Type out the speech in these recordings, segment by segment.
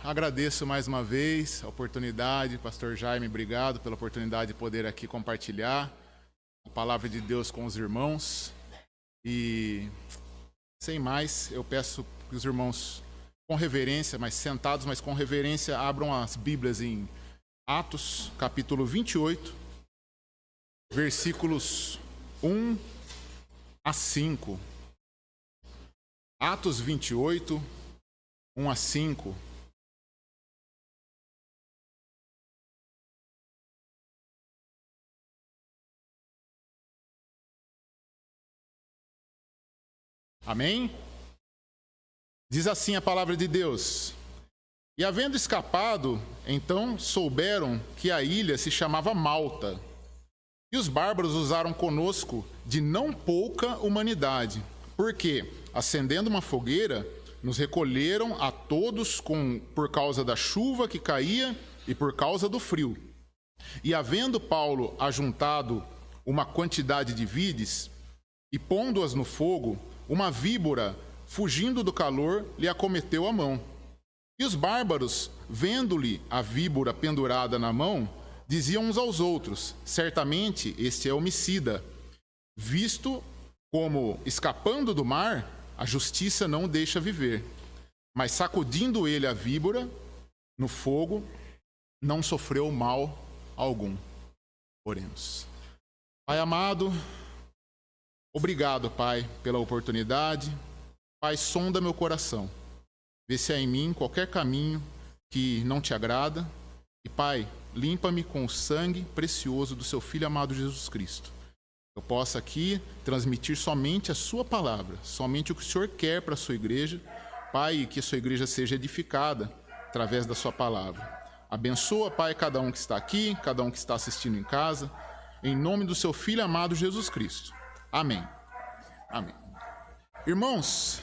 agradeço mais uma vez a oportunidade. Pastor Jaime, obrigado pela oportunidade de poder aqui compartilhar a palavra de Deus com os irmãos. E, sem mais, eu peço que os irmãos, com reverência, mas sentados, mas com reverência, abram as Bíblias em Atos, capítulo 28, versículos 1 a 5. Atos 28, 1 a 5. Amém? Diz assim a palavra de Deus: E havendo escapado, então souberam que a ilha se chamava Malta. E os bárbaros usaram conosco de não pouca humanidade, porque, acendendo uma fogueira, nos recolheram a todos por causa da chuva que caía e por causa do frio. E havendo Paulo ajuntado uma quantidade de vides, e pondo-as no fogo, uma víbora, fugindo do calor, lhe acometeu a mão. E os bárbaros, vendo-lhe a víbora pendurada na mão, diziam uns aos outros: certamente este é homicida, visto como, escapando do mar, a justiça não o deixa viver. Mas sacudindo ele a víbora no fogo, não sofreu mal algum. Oremos. Pai amado, obrigado, Pai, pela oportunidade. Pai, sonda meu coração. Vê se há em mim qualquer caminho que não te agrada. E, Pai, limpa-me com o sangue precioso do seu Filho amado Jesus Cristo. Eu possa aqui transmitir somente a sua palavra, somente o que o Senhor quer para a sua igreja. Pai, e que a sua igreja seja edificada através da sua palavra. Abençoa, Pai, cada um que está aqui, cada um que está assistindo em casa, em nome do seu Filho amado Jesus Cristo. Amém. Amém. Irmãos,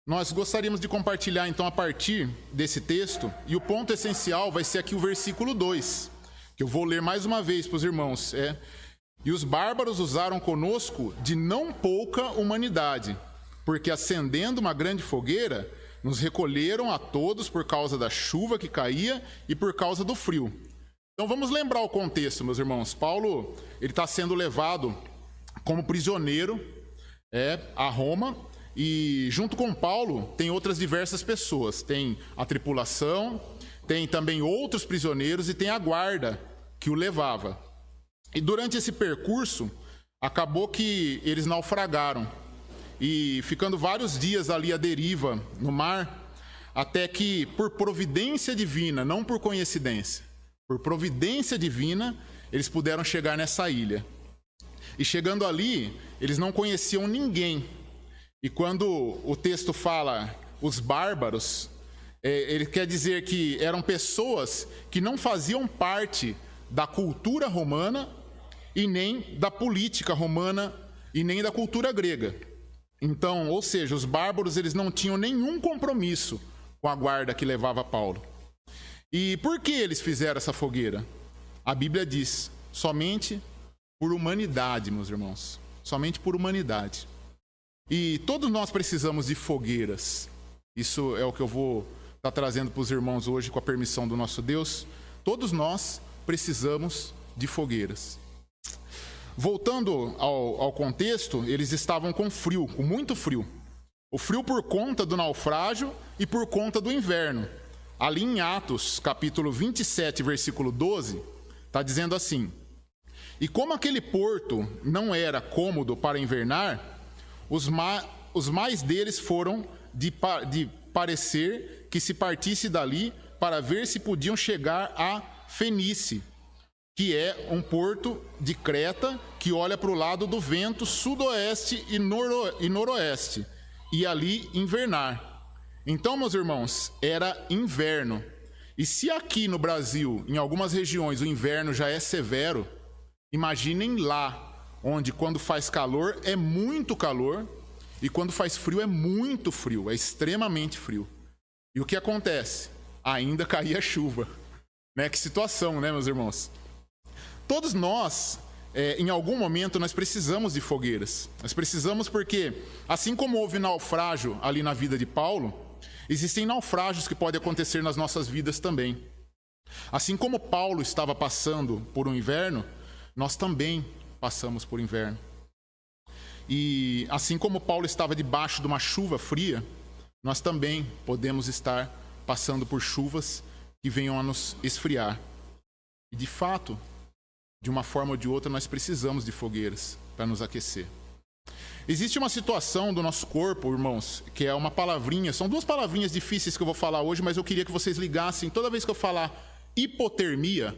nós gostaríamos de compartilhar então a partir desse texto, e o ponto essencial vai ser aqui o versículo 2, que eu vou ler mais uma vez para os irmãos. E os bárbaros usaram conosco de não pouca humanidade, porque acendendo uma grande fogueira, nos recolheram a todos por causa da chuva que caía e por causa do frio. Então vamos lembrar o contexto, meus irmãos. Paulo, ele está sendo levado como prisioneiro a Roma, e junto com Paulo tem outras diversas pessoas. Tem a tripulação, tem também outros prisioneiros e tem a guarda que o levava. E durante esse percurso, acabou que eles naufragaram, e ficando vários dias ali à deriva no mar, até que, por providência divina, não por coincidência, por providência divina, eles puderam chegar nessa ilha. E chegando ali, eles não conheciam ninguém. E quando o texto fala os bárbaros, ele quer dizer que eram pessoas que não faziam parte da cultura romana e nem da política romana e nem da cultura grega. Então, ou seja, os bárbaros, eles não tinham nenhum compromisso com a guarda que levava Paulo. E por que eles fizeram essa fogueira? A Bíblia diz: somente por humanidade, meus irmãos. Somente por humanidade. E todos nós precisamos de fogueiras. Isso é o que eu vou estar trazendo para os irmãos hoje, com a permissão do nosso Deus. Todos nós precisamos de fogueiras. Voltando ao contexto, eles estavam com frio, com muito frio. O frio por conta do naufrágio e por conta do inverno. Ali em Atos, capítulo 27, versículo 12, está dizendo assim: E como aquele porto não era cômodo para invernar, os mais deles foram de parecer que se partisse dali para ver se podiam chegar a Feníce, que é um porto de Creta que olha para o lado do vento sudoeste e noroeste, e ali invernar. Então, meus irmãos, era inverno. E se aqui no Brasil, em algumas regiões, o inverno já é severo, imaginem lá, onde quando faz calor é muito calor, e quando faz frio é muito frio, é extremamente frio. E o que acontece? Ainda caía chuva. Que situação, né, meus irmãos? Todos nós, em algum momento, nós precisamos de fogueiras. Nós precisamos porque, assim como houve naufrágio ali na vida de Paulo, Existem naufrágios que podem acontecer nas nossas vidas também. Assim como Paulo estava passando por um inverno, nós também passamos por inverno. E assim como Paulo estava debaixo de uma chuva fria, nós também podemos estar passando por chuvas que venham a nos esfriar. E de fato, de uma forma ou de outra, nós precisamos de fogueiras para nos aquecer. Existe uma situação do nosso corpo, irmãos, que é uma palavrinha, são duas palavrinhas difíceis que eu vou falar hoje, mas eu queria que vocês ligassem, toda vez que eu falar hipotermia,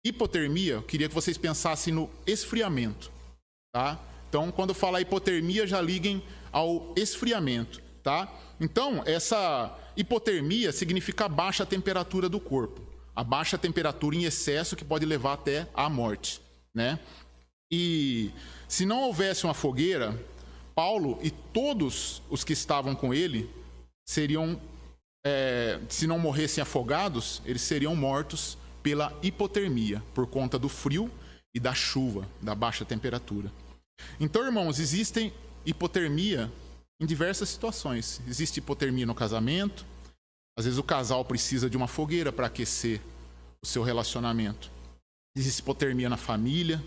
eu queria que vocês pensassem no esfriamento, tá? Então, quando eu falar hipotermia, já liguem ao esfriamento, tá? Então, essa hipotermia significa a baixa temperatura do corpo. A baixa temperatura em excesso que pode levar até à morte, né? E se não houvesse uma fogueira, Paulo e todos os que estavam com ele seriam, se não morressem afogados, eles seriam mortos pela hipotermia, por conta do frio e da chuva, da baixa temperatura. Então, irmãos, existem hipotermia em diversas situações. Existe hipotermia no casamento. Às vezes o casal precisa de uma fogueira para aquecer o seu relacionamento. Existe hipotermia na família.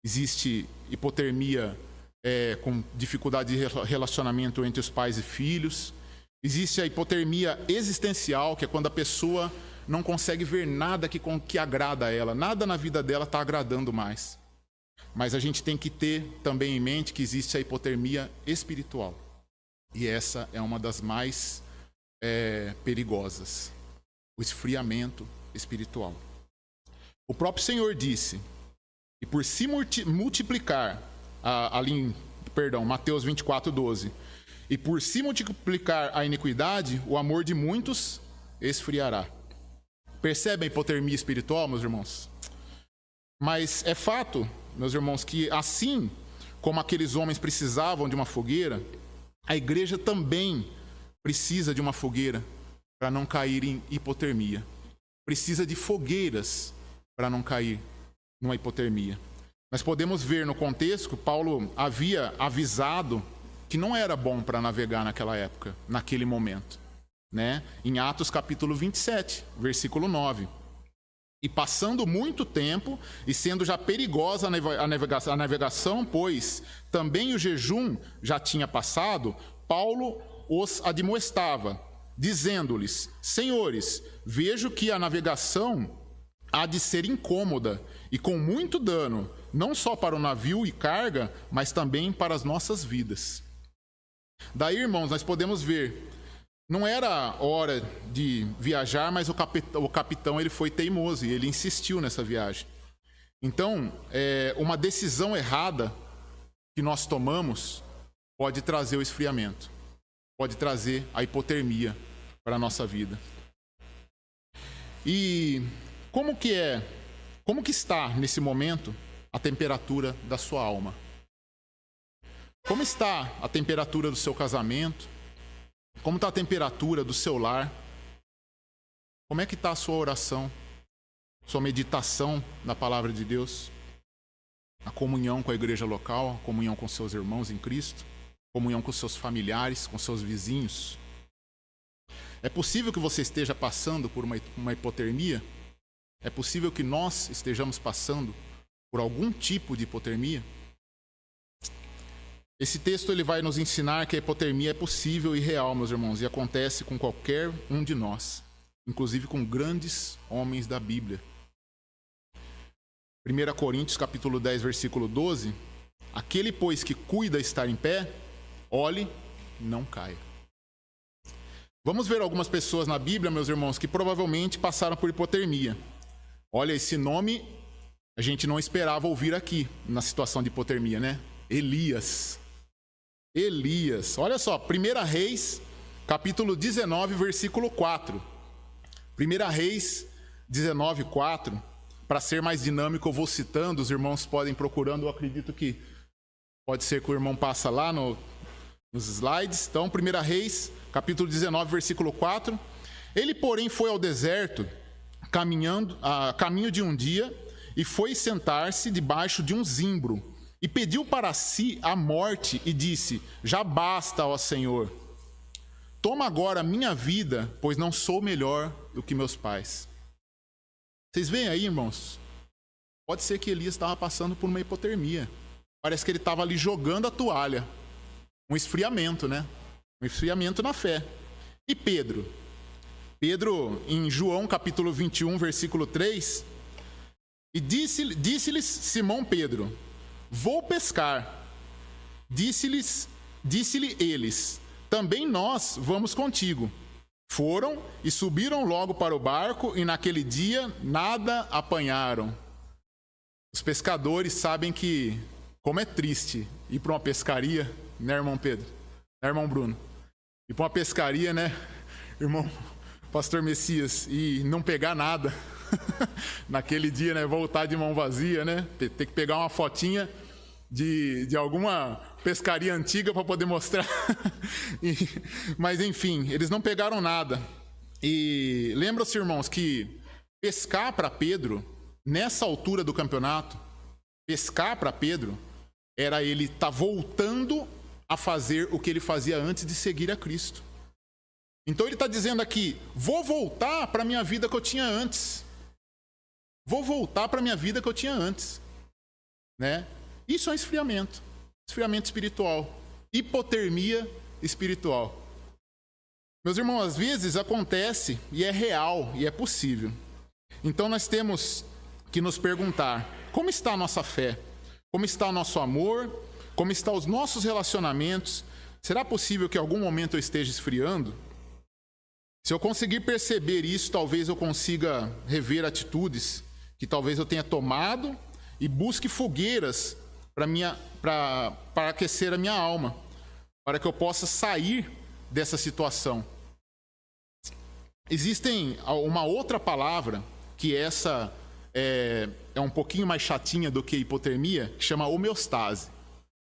Existe hipotermia com dificuldade de relacionamento entre os pais e filhos. Existe a hipotermia existencial, que é quando a pessoa não consegue ver nada que agrada a ela. Nada na vida dela está agradando mais. Mas a gente tem que ter também em mente que existe a hipotermia espiritual. E essa é uma das mais perigosas. O esfriamento espiritual. O próprio Senhor disse, e por se multiplicar, Mateus 24:12, e por se multiplicar a iniquidade, o amor de muitos esfriará. Percebem a hipotermia espiritual, meus irmãos? Mas é fato, meus irmãos, que assim como aqueles homens precisavam de uma fogueira, a igreja também precisa de uma fogueira para não cair em hipotermia. Precisa de fogueiras para não cair numa hipotermia. Nós podemos ver no contexto que Paulo havia avisado que não era bom para navegar naquela época, naquele momento, né? Em Atos capítulo 27, versículo 9. E passando muito tempo, e sendo já perigosa a navegação, pois também o jejum já tinha passado, Paulo os admoestava, dizendo-lhes: Senhores, vejo que a navegação há de ser incômoda e com muito dano, não só para o navio e carga, mas também para as nossas vidas. Daí, irmãos, nós podemos ver, não era hora de viajar, mas o capitão ele foi teimoso e ele insistiu nessa viagem. Então, uma decisão errada que nós tomamos pode trazer o esfriamento, pode trazer a hipotermia para a nossa vida. E como que está nesse momento a temperatura da sua alma? Como está a temperatura do seu casamento? Como está a temperatura do seu lar? Como é que está a sua oração? Sua meditação na palavra de Deus? A comunhão com a igreja local, a comunhão com seus irmãos em Cristo? Comunhão com seus familiares, com seus vizinhos? É possível que você esteja passando por uma hipotermia? É possível que nós estejamos passando por algum tipo de hipotermia? Esse texto ele vai nos ensinar que a hipotermia é possível e real, meus irmãos, e acontece com qualquer um de nós, inclusive com grandes homens da Bíblia. 1 Coríntios capítulo 10, versículo 12, aquele, pois, que cuida estar em pé, olhe, não caia. Vamos ver algumas pessoas na Bíblia, meus irmãos, que provavelmente passaram por hipotermia. Olha, esse nome a gente não esperava ouvir aqui, na situação de hipotermia, né? Elias, olha só, 1 Reis, capítulo 19, versículo 4. 1 Reis 19, 4. Para ser mais dinâmico, eu vou citando, os irmãos podem procurando, eu acredito que pode ser que o irmão passa lá nos slides. Então, 1 Reis, capítulo 19, versículo 4. Ele, porém, foi ao deserto, caminho de um dia, e foi sentar-se debaixo de um zimbro, e pediu para si a morte, e disse: já basta, ó Senhor. toma agora a minha vida, pois não sou melhor do que meus pais. Vocês veem aí, irmãos? Pode ser que Elias estava passando por uma hipotermia. Parece que ele estava ali jogando a toalha. Um esfriamento, né? Um esfriamento na fé. E Pedro? Pedro, em João capítulo 21, versículo 3, e disse-lhes Simão Pedro, vou pescar. Disse-lhe eles, também nós vamos contigo. Foram e subiram logo para o barco, e naquele dia nada apanharam. Os pescadores sabem que, como é triste ir para uma pescaria, né, irmão Pedro? Né, irmão Bruno? Ir para uma pescaria, né, irmão Pastor Messias, e não pegar nada. Naquele dia, né, voltar de mão vazia, né? Ter que pegar uma fotinha de alguma pescaria antiga para poder mostrar. Mas enfim, eles não pegaram nada. E lembra-se, irmãos, que pescar para Pedro, nessa altura do campeonato, pescar para Pedro era ele estar voltando a fazer o que ele fazia antes de seguir a Cristo. Então ele está dizendo aqui, vou voltar para a minha vida que eu tinha antes. Vou voltar para a minha vida que eu tinha antes. Né? Isso é um esfriamento. Esfriamento espiritual. Hipotermia espiritual. Meus irmãos, às vezes acontece e é real e é possível. Então nós temos que nos perguntar, como está a nossa fé? Como está o nosso amor? Como estão os nossos relacionamentos? Será possível que em algum momento eu esteja esfriando? Se eu conseguir perceber isso, talvez eu consiga rever atitudes que talvez eu tenha tomado e busque fogueiras para aquecer a minha alma, para que eu possa sair dessa situação. Existem uma outra palavra, que essa é um pouquinho mais chatinha do que hipotermia, que chama homeostase.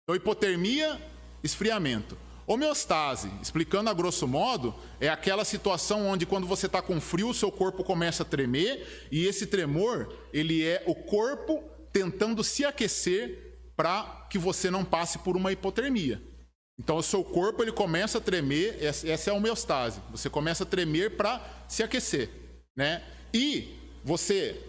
Então, hipotermia, esfriamento. Homeostase, explicando a grosso modo, é aquela situação onde quando você está com frio, o seu corpo começa a tremer, e esse tremor, ele é o corpo tentando se aquecer para que você não passe por uma hipotermia. Então, o seu corpo ele começa a tremer, essa é a homeostase, você começa a tremer para se aquecer, né? E você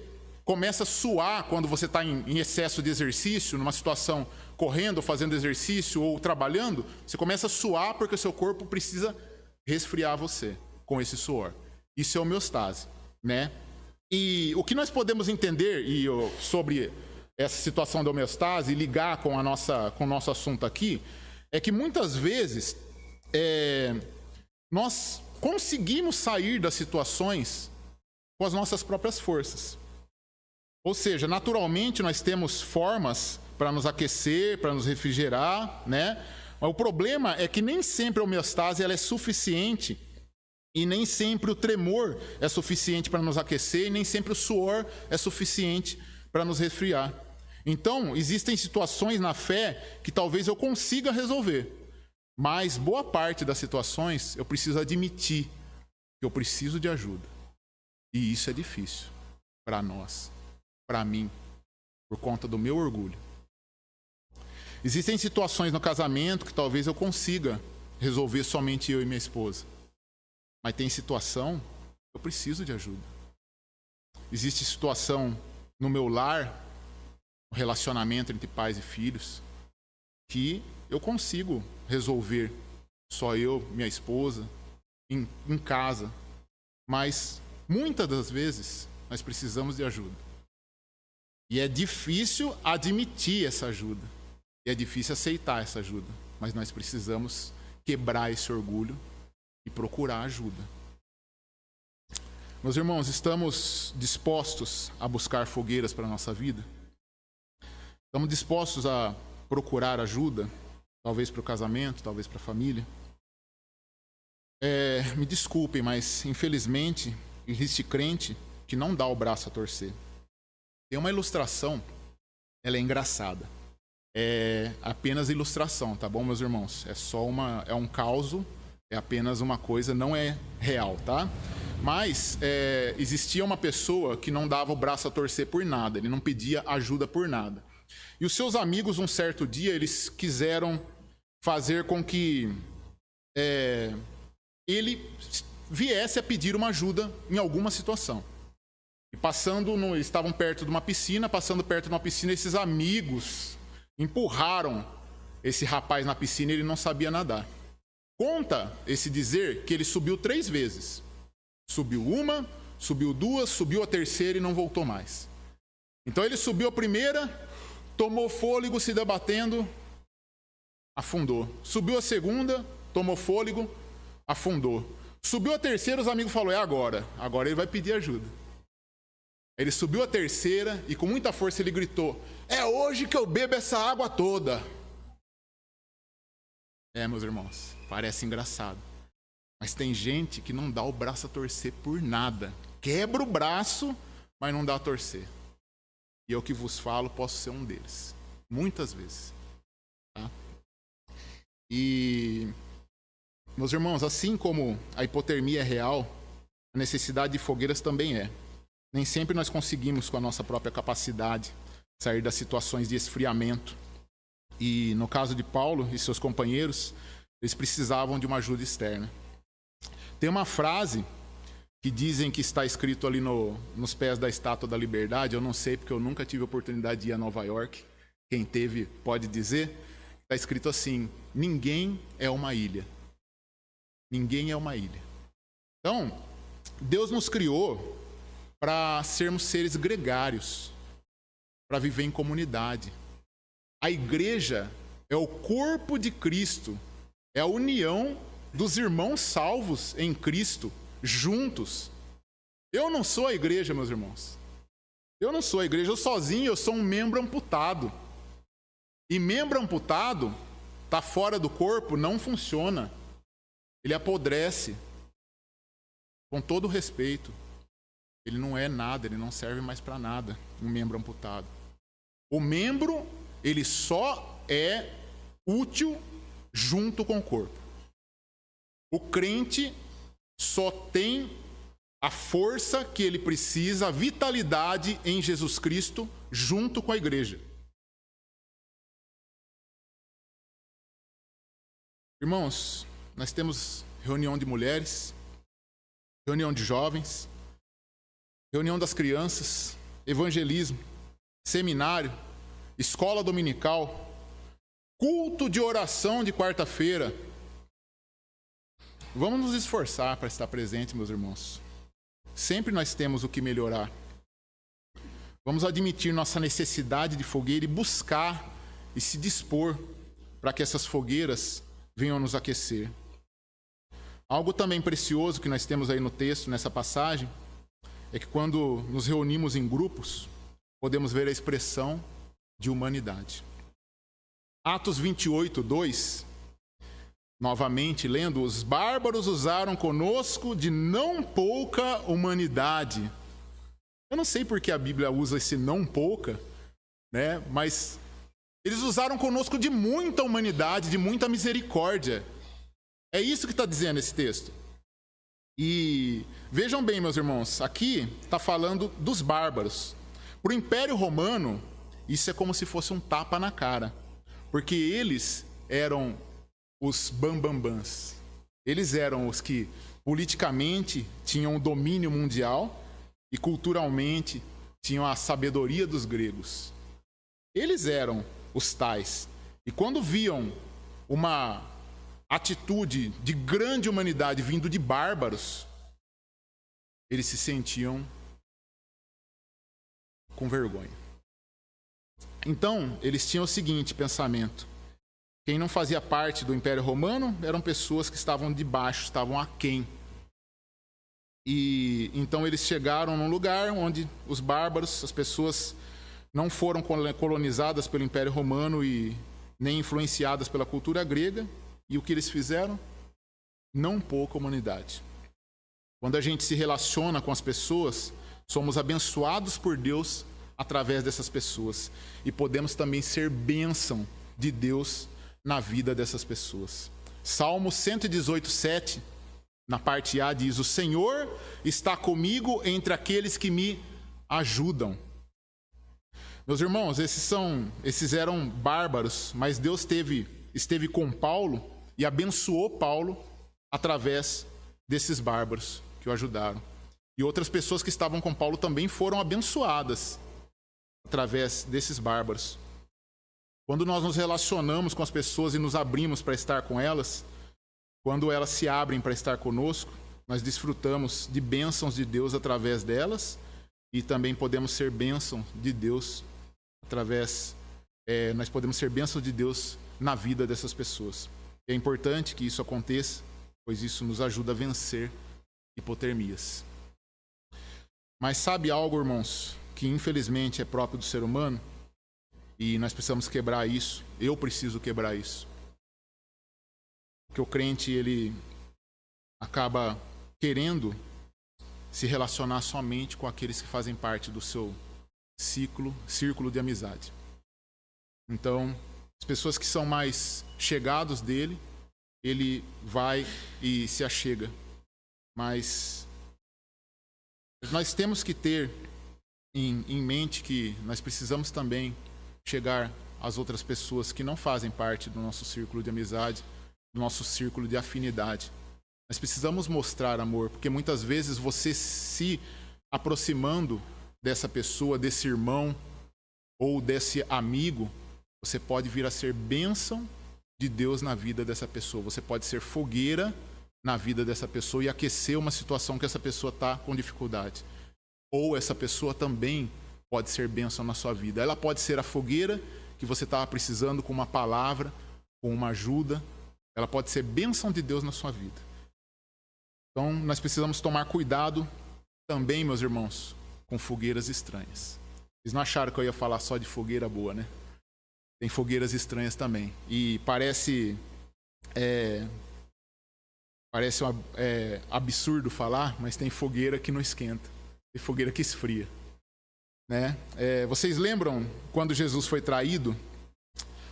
começa a suar quando você está em excesso de exercício, numa situação correndo, fazendo exercício ou trabalhando, você começa a suar porque o seu corpo precisa resfriar você com esse suor. Isso é homeostase, né? E o que nós podemos entender sobre essa situação da homeostase e ligar com o nosso assunto aqui, é que muitas vezes nós conseguimos sair das situações com as nossas próprias forças. Ou seja, naturalmente nós temos formas para nos aquecer, para nos refrigerar, né? Mas o problema é que nem sempre a homeostase ela é suficiente e nem sempre o tremor é suficiente para nos aquecer e nem sempre o suor é suficiente para nos resfriar. Então, existem situações na fé que talvez eu consiga resolver, mas boa parte das situações eu preciso admitir que eu preciso de ajuda. E isso é difícil para nós, para mim, por conta do meu orgulho. Existem situações no casamento que talvez eu consiga resolver somente eu e minha esposa. Mas tem situação que eu preciso de ajuda. Existe situação no meu lar, no relacionamento entre pais e filhos, que eu consigo resolver só eu, minha esposa, em casa. Mas muitas das vezes nós precisamos de ajuda. E é difícil admitir essa ajuda. E é difícil aceitar essa ajuda. Mas nós precisamos quebrar esse orgulho e procurar ajuda. Meus irmãos, estamos dispostos a buscar fogueiras para a nossa vida? Estamos dispostos a procurar ajuda? Talvez para o casamento, talvez para a família? Me desculpem, mas infelizmente existe crente que não dá o braço a torcer. Tem uma ilustração, ela é engraçada. É apenas ilustração, tá bom, meus irmãos? É um causo, é apenas uma coisa, não é real, tá? Mas existia uma pessoa que não dava o braço a torcer por nada, ele não pedia ajuda por nada. E os seus amigos, um certo dia, eles quiseram fazer com que ele viesse a pedir uma ajuda em alguma situação. E eles estavam perto de uma piscina, passando perto de uma piscina, esses amigos empurraram esse rapaz na piscina e ele não sabia nadar. Conta esse dizer que ele subiu 3 vezes. Subiu uma, subiu 2, subiu a terceira e não voltou mais. Então ele subiu a primeira, tomou fôlego, se debatendo, afundou. Subiu a segunda, tomou fôlego, afundou. Subiu a terceira, os amigos falaram, é agora. Agora ele vai pedir ajuda. Ele subiu a terceira e com muita força ele gritou, é hoje que eu bebo essa água toda. Meus irmãos, parece engraçado. Mas tem gente que não dá o braço a torcer por nada. Quebra o braço, mas não dá a torcer. E eu que vos falo, posso ser um deles. Muitas vezes. Tá? E, meus irmãos, assim como a hipotermia é real, a necessidade de fogueiras também é. Nem sempre nós conseguimos, com a nossa própria capacidade, sair das situações de esfriamento. E no caso de Paulo e seus companheiros, eles precisavam de uma ajuda externa. Tem uma frase que dizem que está escrito ali nos pés da Estátua da Liberdade, eu não sei porque eu nunca tive a oportunidade de ir a Nova York, quem teve pode dizer, está escrito assim, ninguém é uma ilha. Ninguém é uma ilha. Então, Deus nos criou para sermos seres gregários, para viver em comunidade. A igreja é o corpo de Cristo, é a união dos irmãos salvos em Cristo, juntos. Eu não sou a igreja, meus irmãos. Eu não sou a igreja, eu sozinho, eu sou um membro amputado. E membro amputado, está fora do corpo, não funciona. Ele apodrece, com todo respeito. Ele não é nada, ele não serve mais para nada, um membro amputado. O membro, ele só é útil junto com o corpo. O crente só tem a força que ele precisa, a vitalidade em Jesus Cristo, junto com a igreja. Irmãos, nós temos reunião de mulheres, reunião de jovens, reunião das crianças, evangelismo, seminário, escola dominical, culto de oração de quarta-feira. Vamos nos esforçar para estar presente, meus irmãos. Sempre nós temos o que melhorar. Vamos admitir nossa necessidade de fogueira e buscar e se dispor para que essas fogueiras venham nos aquecer. Algo também precioso que nós temos aí no texto, nessa passagem, é que quando nos reunimos em grupos, podemos ver a expressão de humanidade. Atos 28, 2, novamente lendo, os bárbaros usaram conosco de não pouca humanidade. Eu não sei por que a Bíblia usa esse não pouca, né? Mas eles usaram conosco de muita humanidade, de muita misericórdia. É isso que está dizendo esse texto. E vejam bem, meus irmãos, aqui está falando dos bárbaros. Para o Império Romano, isso é como se fosse um tapa na cara, porque eles eram os bambambãs. Eles eram os que politicamente tinham o domínio mundial e culturalmente tinham a sabedoria dos gregos. Eles eram os tais. E quando viam uma atitude de grande humanidade vindo de bárbaros, eles se sentiam com vergonha. Então, eles tinham o seguinte pensamento: quem não fazia parte do Império Romano eram pessoas que estavam debaixo, estavam aquém. E então eles chegaram num lugar onde os bárbaros, as pessoas não foram colonizadas pelo Império Romano e nem influenciadas pela cultura grega. E o que eles fizeram? Não pouca humanidade. Quando a gente se relaciona com as pessoas, somos abençoados por Deus através dessas pessoas. E podemos também ser bênção de Deus na vida dessas pessoas. Salmo 118, 7, na parte A, diz: o Senhor está comigo entre aqueles que me ajudam. Meus irmãos, esses eram bárbaros, mas Deus esteve com Paulo e abençoou Paulo através desses bárbaros que o ajudaram. E outras pessoas que estavam com Paulo também foram abençoadas através desses bárbaros. Quando nós nos relacionamos com as pessoas e nos abrimos para estar com elas, quando elas se abrem para estar conosco, nós desfrutamos de bênçãos de Deus através delas e também podemos ser bênção de Deus através, nós podemos ser bênção de Deus na vida dessas pessoas. É importante que isso aconteça, pois isso nos ajuda a vencer hipotermias. Mas sabe algo, irmãos, que infelizmente é próprio do ser humano? E nós precisamos quebrar isso. Eu preciso quebrar isso. Porque o crente, ele acaba querendo se relacionar somente com aqueles que fazem parte do seu círculo de amizade. Então, as pessoas que são mais chegados dele, ele vai e se achega. Mas nós temos que ter em mente que nós precisamos também chegar às outras pessoas que não fazem parte do nosso círculo de amizade, do nosso círculo de afinidade. Nós precisamos mostrar amor, porque muitas vezes você se aproximando dessa pessoa, desse irmão ou desse amigo, você pode vir a ser bênção de Deus na vida dessa pessoa. Você pode ser fogueira na vida dessa pessoa e aquecer uma situação que essa pessoa está com dificuldade. Ou essa pessoa também pode ser bênção na sua vida. Ela pode ser a fogueira que você estava precisando com uma palavra, com uma ajuda. Ela pode ser bênção de Deus na sua vida. Então, nós precisamos tomar cuidado também, meus irmãos, com fogueiras estranhas. Vocês não acharam que eu ia falar só de fogueira boa, né? Tem fogueiras estranhas também. E parece absurdo falar, mas tem fogueira que não esquenta. Tem fogueira que esfria. Né? Vocês lembram quando Jesus foi traído?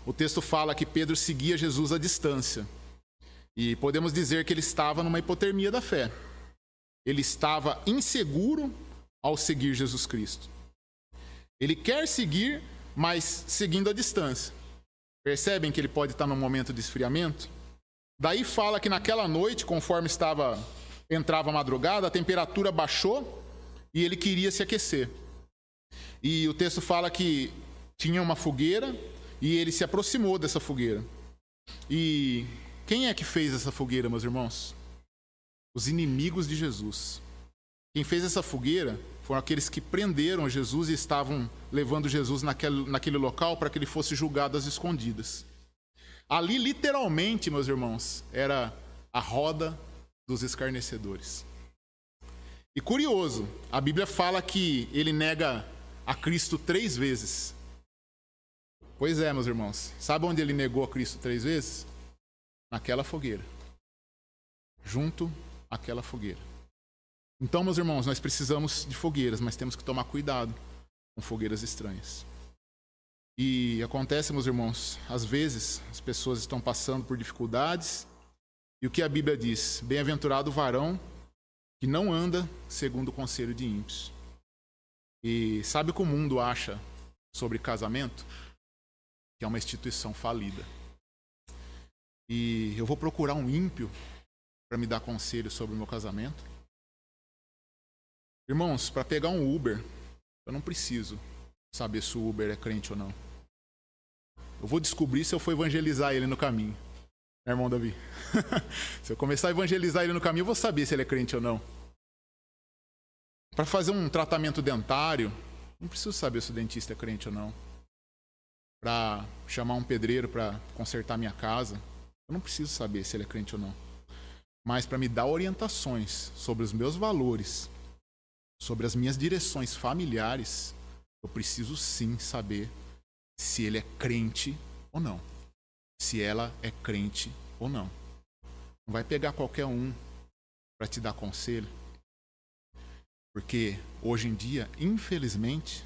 O texto fala que Pedro seguia Jesus à distância. E podemos dizer que ele estava numa hipotermia da fé. Ele estava inseguro ao seguir Jesus Cristo. Ele quer seguir, mas seguindo à distância. Percebem que ele pode estar num momento de esfriamento? Daí fala que naquela noite, conforme entrava a madrugada, a temperatura baixou e ele queria se aquecer. E o texto fala que tinha uma fogueira e ele se aproximou dessa fogueira. E quem é que fez essa fogueira, meus irmãos? Os inimigos de Jesus. Quem fez essa fogueira foram aqueles que prenderam Jesus e estavam levando Jesus naquele local para que ele fosse julgado às escondidas. Ali, literalmente, meus irmãos, era a roda dos escarnecedores. E curioso, a Bíblia fala que ele nega a Cristo 3 vezes. Pois é, meus irmãos. Sabe onde ele negou a Cristo 3 vezes? Naquela fogueira. Junto àquela fogueira. Então, meus irmãos, nós precisamos de fogueiras, mas temos que tomar cuidado com fogueiras estranhas. E acontece, meus irmãos, às vezes as pessoas estão passando por dificuldades. E o que a Bíblia diz? Bem-aventurado o varão que não anda segundo o conselho de ímpios. E sabe o que o mundo acha sobre casamento? Que é uma instituição falida. E eu vou procurar um ímpio para me dar conselho sobre o meu casamento? Irmãos, para pegar um Uber, eu não preciso saber se o Uber é crente ou não. Eu vou descobrir se eu for evangelizar ele no caminho. Né, irmão Davi? Se eu começar a evangelizar ele no caminho, eu vou saber se ele é crente ou não. Para fazer um tratamento dentário, não preciso saber se o dentista é crente ou não. Para chamar um pedreiro para consertar minha casa, eu não preciso saber se ele é crente ou não. Mas para me dar orientações sobre os meus valores, sobre as minhas direções familiares, eu preciso sim saber se ele é crente ou não. Se ela é crente ou não. Não vai pegar qualquer um para te dar conselho. Porque hoje em dia, infelizmente,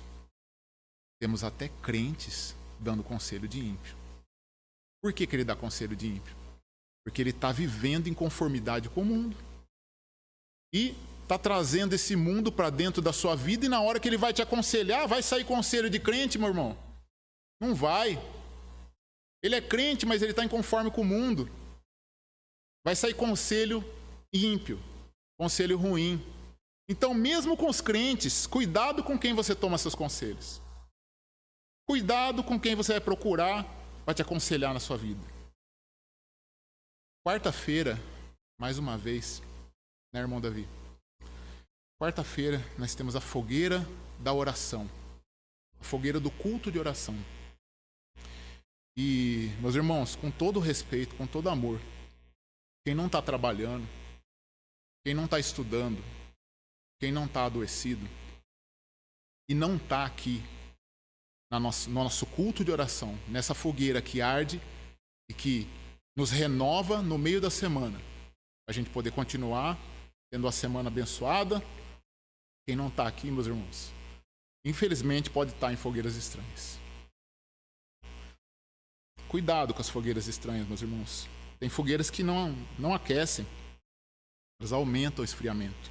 temos até crentes dando conselho de ímpio. Por que ele dá conselho de ímpio? Porque ele está vivendo em conformidade com o mundo. E está trazendo esse mundo para dentro da sua vida e na hora que ele vai te aconselhar, vai sair conselho de crente, meu irmão? Não vai. Ele é crente, mas ele está inconforme com o mundo. Vai sair conselho ímpio. conselho ruim. Então, mesmo com os crentes, cuidado com quem você toma seus conselhos. Cuidado com quem você vai procurar para te aconselhar na sua vida. Quarta-feira, mais uma vez, né, irmão Davi? Quarta-feira nós temos a fogueira da oração. A fogueira do culto de oração. E, meus irmãos, com todo respeito, com todo amor, quem não está trabalhando, quem não está estudando, quem não está adoecido e não está aqui no nosso culto de oração, nessa fogueira que arde e que nos renova no meio da semana, a gente poder continuar tendo a semana abençoada. Quem não está aqui, meus irmãos, infelizmente pode estar em fogueiras estranhas. Cuidado com as fogueiras estranhas, meus irmãos. Tem fogueiras que não aquecem, elas aumentam o esfriamento.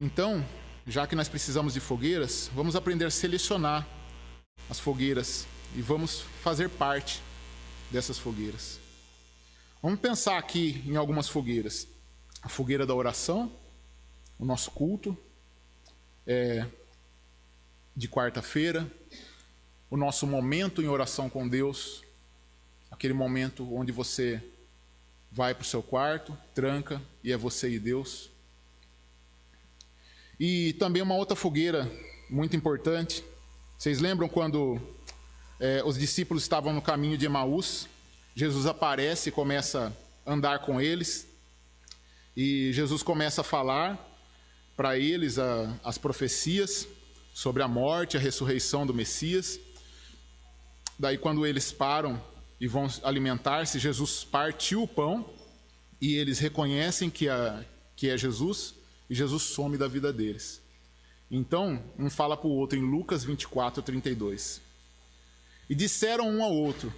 Então, já que nós precisamos de fogueiras, vamos aprender a selecionar as fogueiras e vamos fazer parte dessas fogueiras. Vamos pensar aqui em algumas fogueiras. A fogueira da oração, o nosso culto de quarta-feira, o nosso momento em oração com Deus, aquele momento onde você vai para o seu quarto, tranca e é você e Deus. E também uma outra fogueira muito importante. Vocês lembram quando os discípulos estavam no caminho de Emaús? Jesus aparece e começa a andar com eles. E Jesus começa a falar para eles as profecias sobre a morte, a ressurreição do Messias. Daí, quando eles param e vão alimentar-se, Jesus partiu o pão e eles reconhecem que é Jesus, e Jesus some da vida deles. Então, um fala para o outro em Lucas 24, 32. E disseram um ao outro: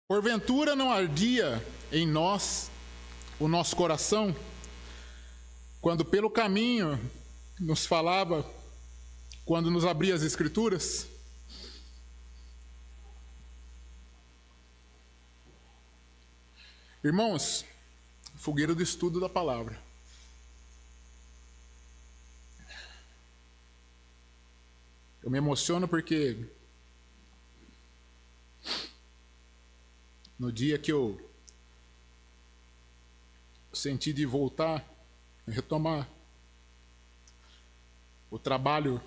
porventura não ardia em nós o nosso coração, quando pelo caminho nos falava, quando nos abria as Escrituras? Irmãos, fogueira do estudo da palavra. Eu me emociono porque no dia que eu senti de voltar, retomar o trabalho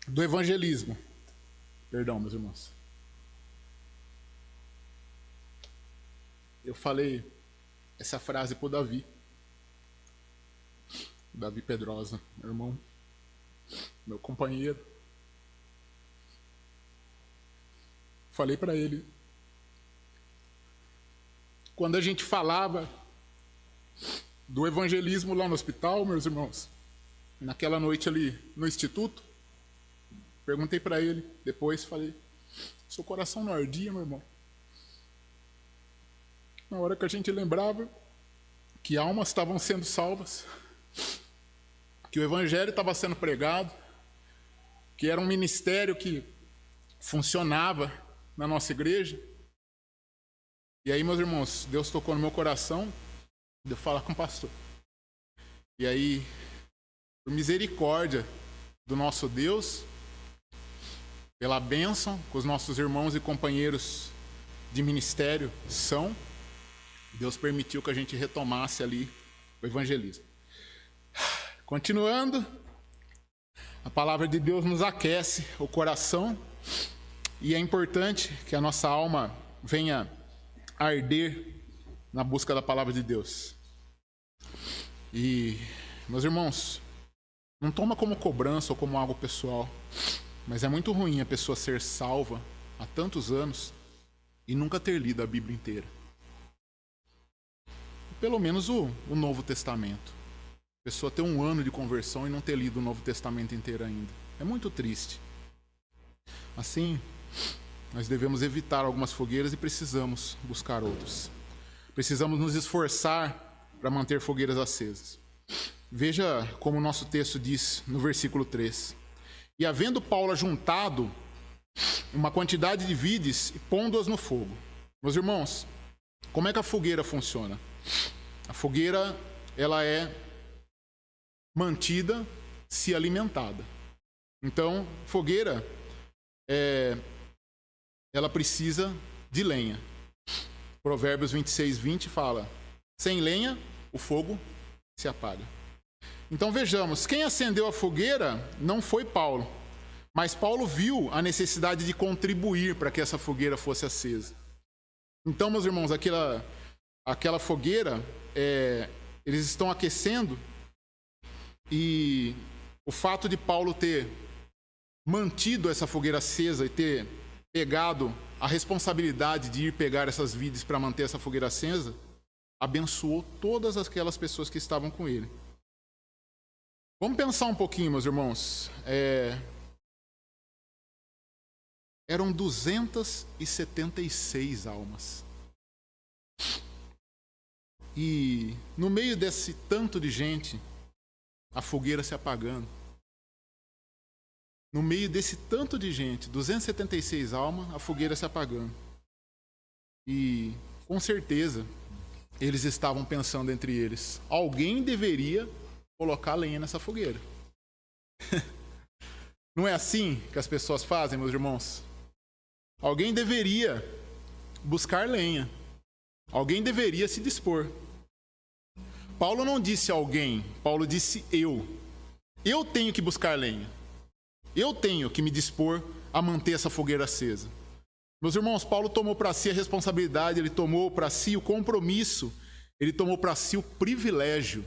do evangelismo. Perdão, meus irmãos. Eu falei essa frase para o Davi. Davi Pedrosa, meu irmão, meu companheiro. Falei para ele. Quando a gente falava do evangelismo lá no hospital, meus irmãos, naquela noite ali no instituto, perguntei para ele, depois falei: seu coração não ardia, meu irmão? Na hora que a gente lembrava que almas estavam sendo salvas, que o evangelho estava sendo pregado, que era um ministério que funcionava na nossa igreja. E aí, meus irmãos, Deus tocou no meu coração de eu falar com o pastor. E aí, por misericórdia do nosso Deus, pela bênção que os nossos irmãos e companheiros de ministério são, Deus permitiu que a gente retomasse ali o evangelismo. Continuando, a palavra de Deus nos aquece o coração e é importante que a nossa alma venha arder na busca da palavra de Deus. E, meus irmãos, não toma como cobrança ou como algo pessoal, mas é muito ruim a pessoa ser salva há tantos anos e nunca ter lido a Bíblia inteira. Pelo menos o Novo Testamento. A pessoa ter um ano de conversão e não ter lido o Novo Testamento inteiro ainda. É muito triste. Assim, nós devemos evitar algumas fogueiras e precisamos buscar outras. Precisamos nos esforçar para manter fogueiras acesas. Veja como o nosso texto diz no versículo 3. E havendo Paulo ajuntado uma quantidade de vides e pondo-as no fogo. Meus irmãos, como é que a fogueira funciona? A fogueira, ela é mantida se alimentada. Então, fogueira, ela precisa de lenha. Provérbios 26:20 fala: sem lenha, o fogo se apaga. Então vejamos, quem acendeu a fogueira não foi Paulo, mas Paulo viu a necessidade de contribuir para que essa fogueira fosse acesa. Então, meus irmãos, aquela fogueira, eles estão aquecendo, e o fato de Paulo ter mantido essa fogueira acesa e ter pegado a responsabilidade de ir pegar essas vides para manter essa fogueira acesa, abençoou todas aquelas pessoas que estavam com ele. Vamos pensar um pouquinho, meus irmãos. Eram 276 almas. E no meio desse tanto de gente, a fogueira se apagando. No meio desse tanto de gente, 276 almas, a fogueira se apagando. E, com certeza, eles estavam pensando entre eles: alguém deveria colocar lenha nessa fogueira. Não é assim que as pessoas fazem, meus irmãos? Alguém deveria buscar lenha. Alguém deveria se dispor. Paulo não disse alguém, Paulo disse eu. Eu tenho que buscar lenha. Eu tenho que me dispor a manter essa fogueira acesa. Meus irmãos, Paulo tomou para si a responsabilidade, ele tomou para si o compromisso, ele tomou para si o privilégio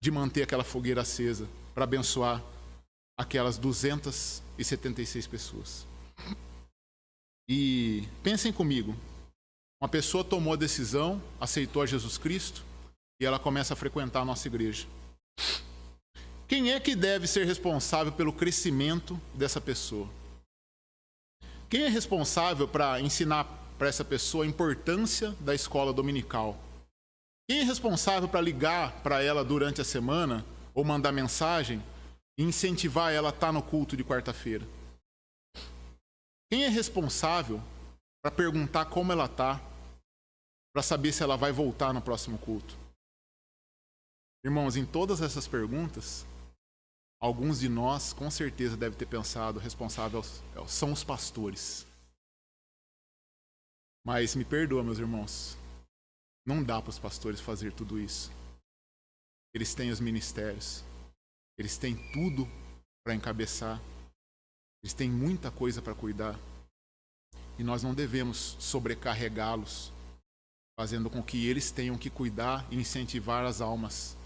de manter aquela fogueira acesa para abençoar aquelas 276 pessoas. E pensem comigo, uma pessoa tomou a decisão, aceitou a Jesus Cristo e ela começa a frequentar a nossa igreja. Quem é que deve ser responsável pelo crescimento dessa pessoa? Quem é responsável para ensinar para essa pessoa a importância da escola dominical? Quem é responsável para ligar para ela durante a semana ou mandar mensagem e incentivar ela a estar no culto de quarta-feira? Quem é responsável para perguntar como ela está, para saber se ela vai voltar no próximo culto? Irmãos, em todas essas perguntas, alguns de nós, com certeza, devem ter pensado, responsáveis são os pastores. Mas me perdoa, meus irmãos, não dá para os pastores fazer tudo isso. Eles têm os ministérios, eles têm tudo para encabeçar, eles têm muita coisa para cuidar. E nós não devemos sobrecarregá-los, fazendo com que eles tenham que cuidar e incentivar as almas,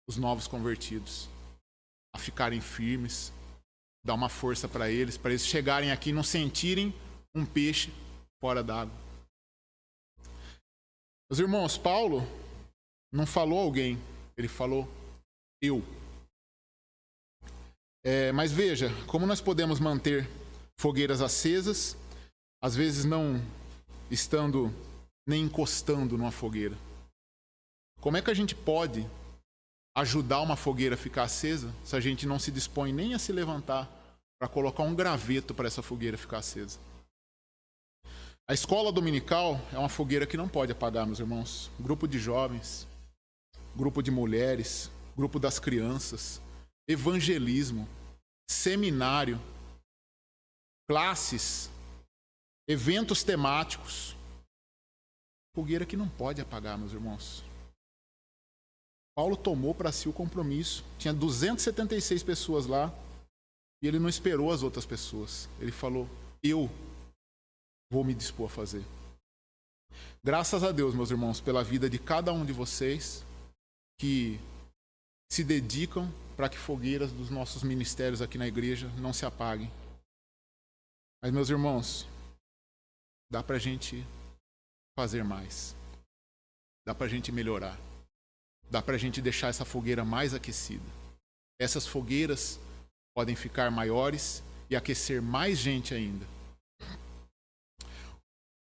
os novos convertidos, a ficarem firmes, dar uma força para eles chegarem aqui e não sentirem um peixe fora d'água. Meus irmãos, Paulo não falou alguém, ele falou eu. Mas veja, como nós podemos manter fogueiras acesas, às vezes não estando nem encostando numa fogueira? Como é que a gente pode ajudar uma fogueira a ficar acesa se a gente não se dispõe nem a se levantar para colocar um graveto para essa fogueira ficar acesa? A escola dominical é uma fogueira que não pode apagar, meus irmãos. Grupo de jovens, grupo de mulheres, grupo das crianças, evangelismo, seminário, classes, eventos temáticos. Fogueira que não pode apagar, meus irmãos. Paulo tomou para si o compromisso. Tinha 276 pessoas lá e ele não esperou as outras pessoas. Ele falou: eu vou me dispor a fazer. Graças a Deus, meus irmãos, pela vida de cada um de vocês que se dedicam para que fogueiras dos nossos ministérios aqui na igreja não se apaguem. Mas, meus irmãos, dá para a gente fazer mais. Dá para a gente melhorar. Dá para a gente deixar essa fogueira mais aquecida. Essas fogueiras podem ficar maiores e aquecer mais gente ainda.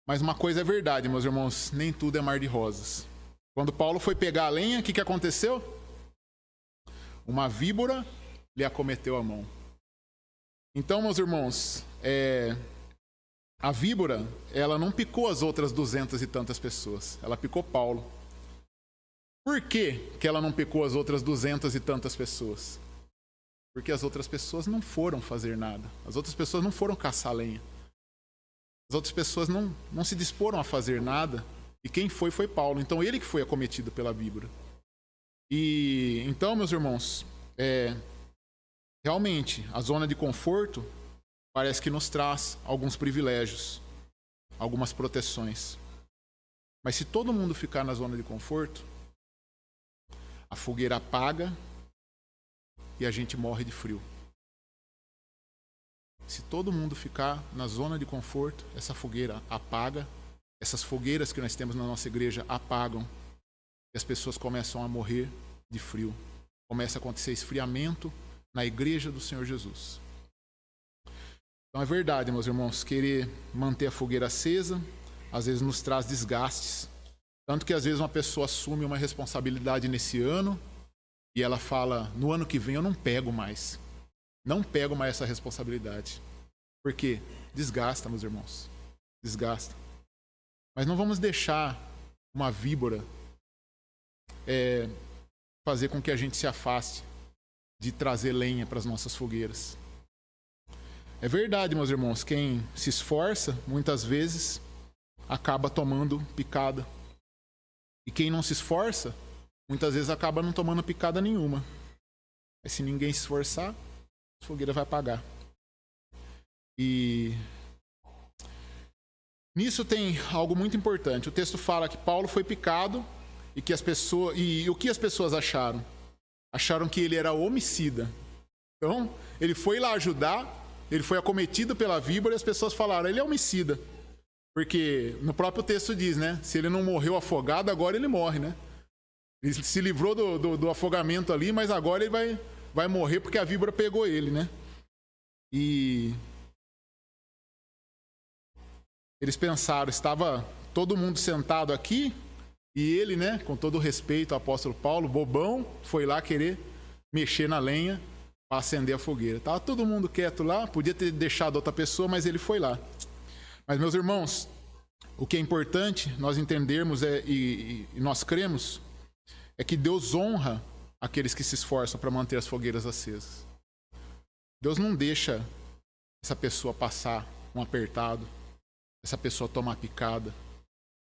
Mas uma coisa é verdade, meus irmãos, nem tudo é mar de rosas. Quando Paulo foi pegar a lenha, o que aconteceu? Uma víbora lhe acometeu a mão. Então, meus irmãos, a víbora, ela não picou as outras 200 e tantas pessoas, ela picou Paulo. Por que ela não picou as outras 200 e tantas pessoas? Porque as outras pessoas não foram fazer nada. As outras pessoas não foram caçar lenha. As outras pessoas não se disporam a fazer nada. E quem foi Paulo. Então ele que foi acometido pela víbora. E então, meus irmãos, realmente a zona de conforto parece que nos traz alguns privilégios, algumas proteções. Mas se todo mundo ficar na zona de conforto, a fogueira apaga e a gente morre de frio. Se todo mundo ficar na zona de conforto, essa fogueira apaga. Essas fogueiras que nós temos na nossa igreja apagam. E as pessoas começam a morrer de frio. Começa a acontecer esfriamento na igreja do Senhor Jesus. Então é verdade, meus irmãos, querer manter a fogueira acesa, às vezes nos traz desgastes. Tanto que às vezes uma pessoa assume uma responsabilidade nesse ano e ela fala, no ano que vem eu não pego mais. Não pego mais essa responsabilidade. Por quê? Desgasta, meus irmãos. Desgasta. Mas não vamos deixar uma víbora fazer com que a gente se afaste de trazer lenha para as nossas fogueiras. É verdade, meus irmãos, quem se esforça, muitas vezes, acaba tomando picada. E quem não se esforça, muitas vezes acaba não tomando picada nenhuma. Mas se ninguém se esforçar, a fogueira vai apagar. E nisso tem algo muito importante. O texto fala que Paulo foi picado e que o que as pessoas acharam? Acharam que ele era homicida. Então, ele foi lá ajudar, ele foi acometido pela víbora e as pessoas falaram, ele é homicida. Porque no próprio texto diz, né? Se ele não morreu afogado, agora ele morre, né? Ele se livrou do afogamento ali, mas agora ele vai morrer porque a víbora pegou ele, né? E eles pensaram, estava todo mundo sentado aqui e ele, né, com todo o respeito ao apóstolo Paulo, bobão, foi lá querer mexer na lenha para acender a fogueira. Estava todo mundo quieto lá, podia ter deixado outra pessoa, mas ele foi lá. Mas, meus irmãos, o que é importante nós entendermos e nós cremos é que Deus honra aqueles que se esforçam para manter as fogueiras acesas. Deus não deixa essa pessoa passar um apertado, essa pessoa tomar picada.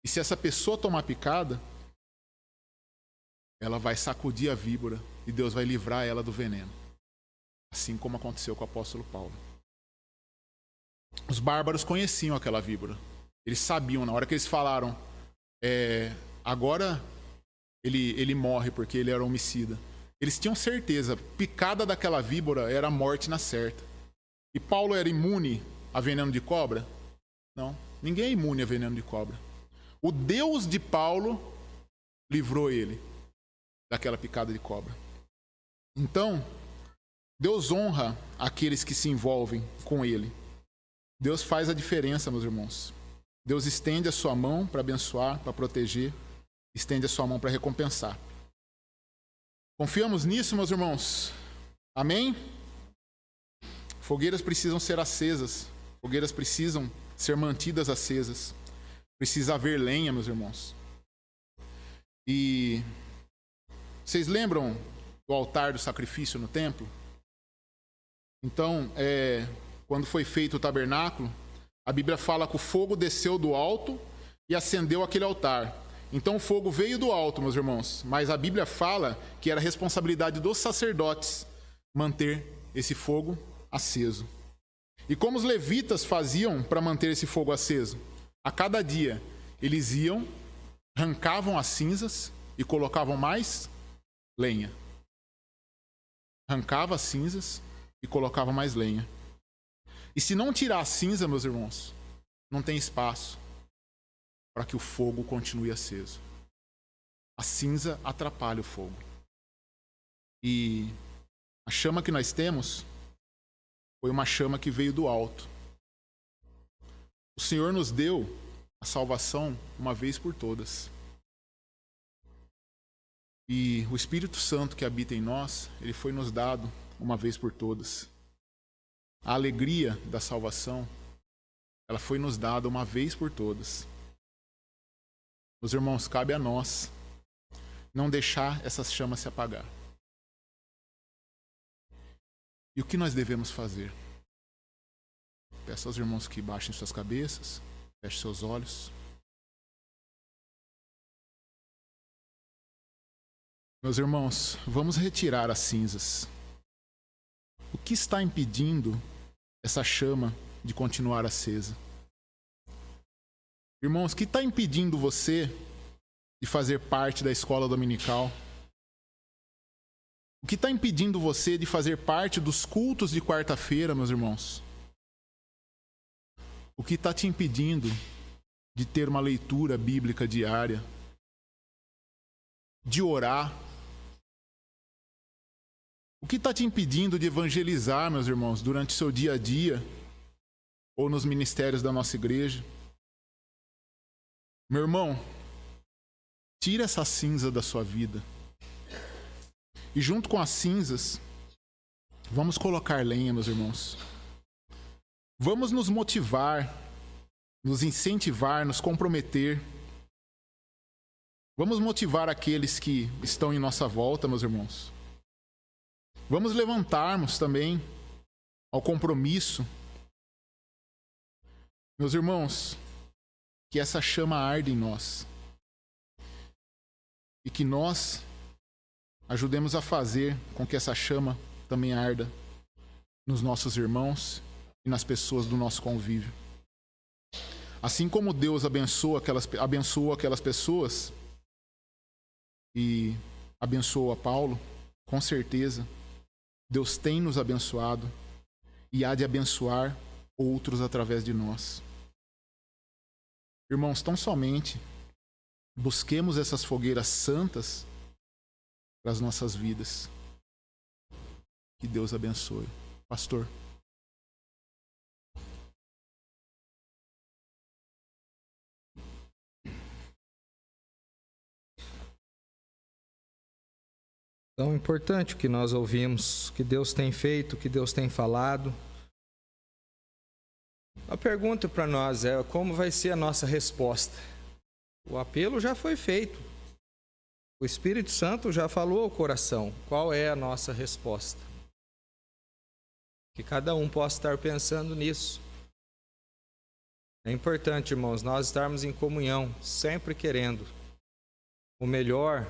E se essa pessoa tomar picada, ela vai sacudir a víbora e Deus vai livrar ela do veneno. Assim como aconteceu com o apóstolo Paulo. Os bárbaros conheciam aquela víbora. Eles sabiam, na hora que eles falaram, agora ele morre porque ele era homicida. Eles tinham certeza, picada daquela víbora era a morte na certa. E Paulo era imune a veneno de cobra? Não, ninguém é imune a veneno de cobra. O Deus de Paulo livrou ele daquela picada de cobra. Então, Deus honra aqueles que se envolvem com ele. Deus faz a diferença, meus irmãos. Deus estende a sua mão para abençoar, para proteger, estende a sua mão para recompensar. Confiamos nisso, meus irmãos? Amém? Fogueiras precisam ser acesas. Fogueiras precisam ser mantidas acesas. Precisa haver lenha, meus irmãos. E vocês lembram do altar do sacrifício no templo? Então, quando foi feito o tabernáculo, a Bíblia fala que o fogo desceu do alto e acendeu aquele altar. Então o fogo veio do alto, meus irmãos, mas a Bíblia fala que era responsabilidade dos sacerdotes manter esse fogo aceso. E como os levitas faziam para manter esse fogo aceso? A cada dia eles iam, arrancavam as cinzas e colocavam mais lenha. Arrancava as cinzas e colocava mais lenha. E se não tirar a cinza, meus irmãos, não tem espaço para que o fogo continue aceso. A cinza atrapalha o fogo. E a chama que nós temos, foi uma chama que veio do alto. O Senhor nos deu a salvação uma vez por todas. E o Espírito Santo que habita em nós, ele foi nos dado uma vez por todas. A alegria da salvação, ela foi nos dada uma vez por todas. Meus irmãos, cabe a nós não deixar essas chamas se apagar. E o que nós devemos fazer? Peço aos irmãos que baixem suas cabeças, fechem seus olhos. Meus irmãos, vamos retirar as cinzas. O que está impedindo essa chama de continuar acesa? Irmãos, o que está impedindo você de fazer parte da escola dominical? O que está impedindo você de fazer parte dos cultos de quarta-feira, meus irmãos? O que está te impedindo de ter uma leitura bíblica diária? De orar? O que está te impedindo de evangelizar, meus irmãos, durante o seu dia a dia ou nos ministérios da nossa igreja? Meu irmão, tira essa cinza da sua vida. E junto com as cinzas, vamos colocar lenha, meus irmãos. Vamos nos motivar, nos incentivar, nos comprometer. Vamos motivar aqueles que estão em nossa volta, meus irmãos. Vamos levantarmos também ao compromisso. Meus irmãos, que essa chama arde em nós. E que nós ajudemos a fazer com que essa chama também arda nos nossos irmãos e nas pessoas do nosso convívio. Assim como Deus abençoou aquelas pessoas e abençoou a Paulo, com certeza Deus tem nos abençoado e há de abençoar outros através de nós. Irmãos, tão somente busquemos essas fogueiras santas para as nossas vidas. Que Deus abençoe. Pastor. Tão importante o que nós ouvimos, o que Deus tem feito, o que Deus tem falado. A pergunta para nós é: como vai ser a nossa resposta? O apelo já foi feito. O Espírito Santo já falou ao coração. Qual é a nossa resposta? Que cada um possa estar pensando nisso. É importante, irmãos, nós estarmos em comunhão, sempre querendo o melhor,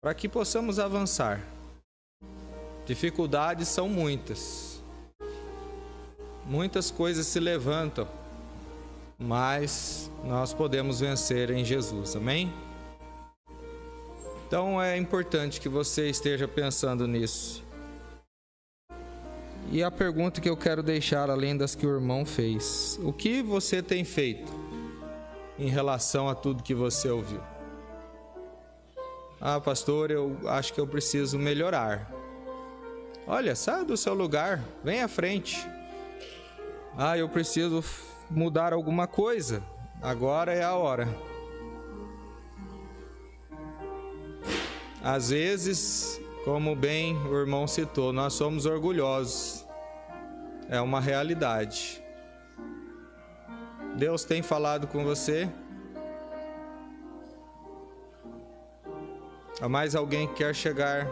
para que possamos avançar. Dificuldades são muitas. Muitas coisas se levantam, mas nós podemos vencer em Jesus, amém? Então é importante que você esteja pensando nisso. E a pergunta que eu quero deixar, além das que o irmão fez: o que você tem feito em relação a tudo que você ouviu? Ah, pastor, eu acho que eu preciso melhorar. Olha, saia do seu lugar, vem à frente. Ah, eu preciso mudar alguma coisa. Agora é a hora. Às vezes, como bem o irmão citou, nós somos orgulhosos. É uma realidade. Deus tem falado com você? Há mais alguém que quer chegar?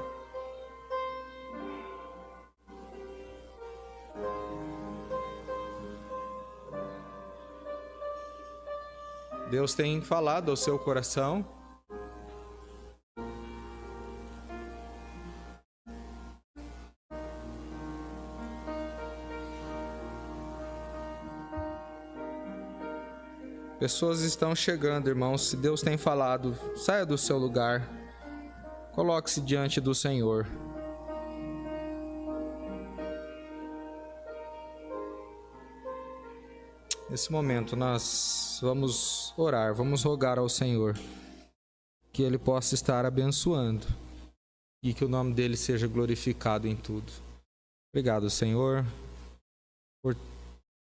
Deus tem falado ao seu coração? Pessoas estão chegando, irmãos. Se Deus tem falado, saia do seu lugar. Coloque-se diante do Senhor. Nesse momento nós vamos orar, vamos rogar ao Senhor que Ele possa estar abençoando e que o nome dEle seja glorificado em tudo. Obrigado, Senhor. por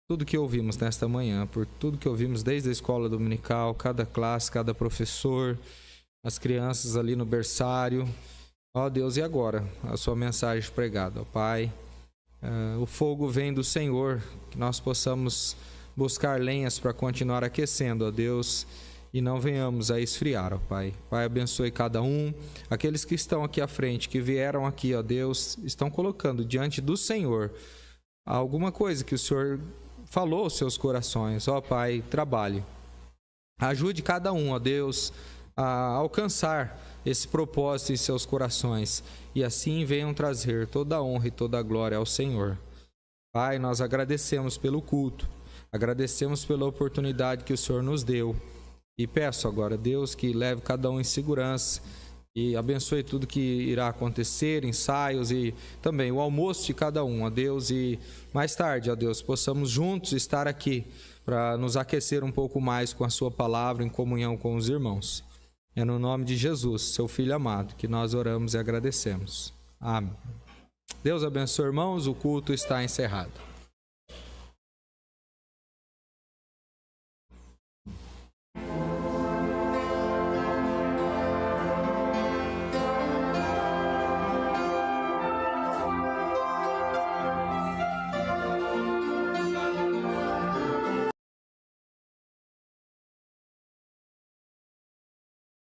tudo que ouvimos nesta manhã, por tudo que ouvimos desde a escola dominical, cada classe, cada professor, as crianças ali no berçário. Ó Deus, e agora a sua mensagem pregada, ó Pai. O fogo vem do Senhor, que nós possamos buscar lenhas para continuar aquecendo, ó Deus, e não venhamos a esfriar, ó Pai. Pai, abençoe cada um. Aqueles que estão aqui à frente, que vieram aqui, ó Deus, estão colocando diante do Senhor alguma coisa que o Senhor falou aos seus corações. Ó Pai, trabalhe. Ajude cada um, ó Deus, a alcançar esse propósito em seus corações, e assim venham trazer toda a honra e toda a glória ao Senhor. Pai, nós agradecemos pelo culto, agradecemos pela oportunidade que o Senhor nos deu, e peço agora, Deus, que leve cada um em segurança e abençoe tudo que irá acontecer, ensaios e também o almoço de cada um, ó Deus, e mais tarde, ó Deus, possamos juntos estar aqui para nos aquecer um pouco mais com a sua palavra em comunhão com os irmãos. É no nome de Jesus, seu Filho amado, que nós oramos e agradecemos. Amém. Deus abençoe, irmãos. O culto está encerrado.